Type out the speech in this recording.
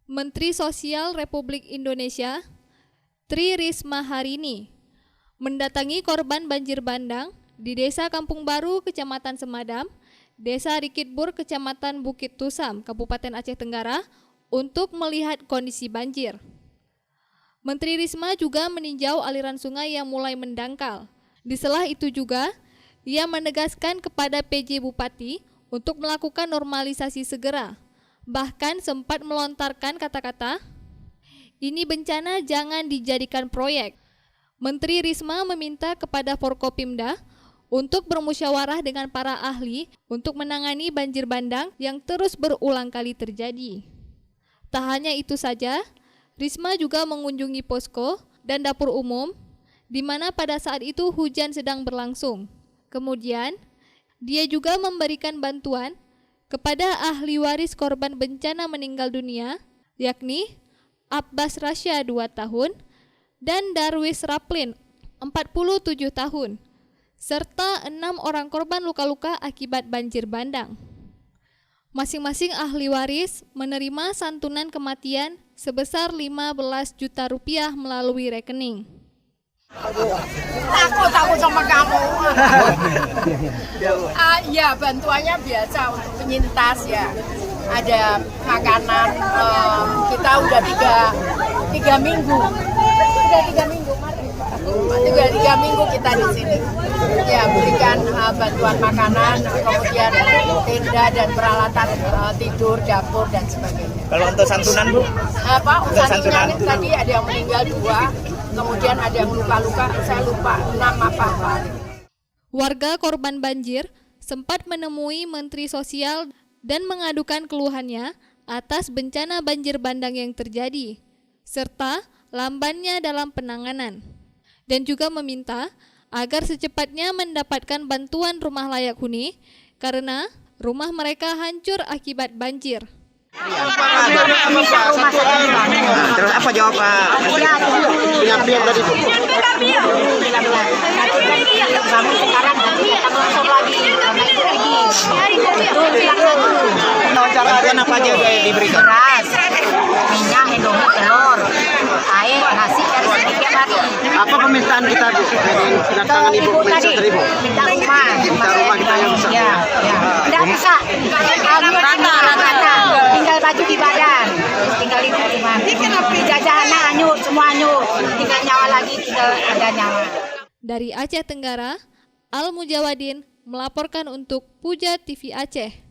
Menteri Sosial Republik Indonesia Tri Risma hari ini mendatangi korban banjir bandang di Desa Kampung Baru, Kecamatan Semadam, Desa Rikitbur, Kecamatan Bukit Tusam, Kabupaten Aceh Tenggara untuk melihat kondisi banjir. Menteri Risma juga meninjau aliran sungai yang mulai mendangkal. Di sela itu juga, ia menegaskan kepada PJ Bupati untuk melakukan normalisasi segera. Bahkan sempat melontarkan kata-kata, "Ini bencana jangan dijadikan proyek." Menteri Risma meminta kepada Forkopimda untuk bermusyawarah dengan para ahli untuk menangani banjir bandang yang terus berulang kali terjadi. Tak hanya itu saja, Risma juga mengunjungi posko dan dapur umum, di mana pada saat itu hujan sedang berlangsung. Kemudian, dia juga memberikan bantuan kepada ahli waris korban bencana meninggal dunia, yakni Abbas Rasya 2 tahun dan Darwis Raplin 47 tahun, serta 6 orang korban luka-luka akibat banjir bandang. Masing-masing ahli waris menerima santunan kematian sebesar 15 juta rupiah melalui rekening. Takut sama kamu. Ya bantuannya biasa untuk penyintas ya. Ada makanan. Kita udah tiga minggu. Udah 3 minggu. Tiga minggu kita di sini. Ya berikan bantuan makanan, kemudian tenda dan peralatan tidur, dapur dan sebagainya. Kalau untuk santunan Bu? Untuk santunan tadi ada yang meninggal 2. Kemudian ada yang luka-luka, saya lupa 6 apa. Warga korban banjir sempat menemui Menteri Sosial dan mengadukan keluhannya atas bencana banjir bandang yang terjadi, serta lambannya dalam penanganan, dan juga meminta agar secepatnya mendapatkan bantuan rumah layak huni karena rumah mereka hancur akibat banjir. Terus apa jawab Pak? Penyampaian tadi Bu. Namun sekarang nanti kita langsung lagi Bantuan apa aja yang diberikan? beras, minyak, indomie, telur, air, nasi dan sedikit lagi. Apa permintaan kita Bu? Kedatangan Ibu Tadi tadi Bu? minta rumah. Minta rumah kita yang rusak. Ya. Tidak bisa. Rata. Tinggal baju di badan. Terus tinggal di rumah. Jajahannya hanyut, semua hanyut. Tinggal nyawa lagi, tinggal ada nyawa. Dari Aceh Tenggara, Al Mujawadin melaporkan untuk Puja TV Aceh.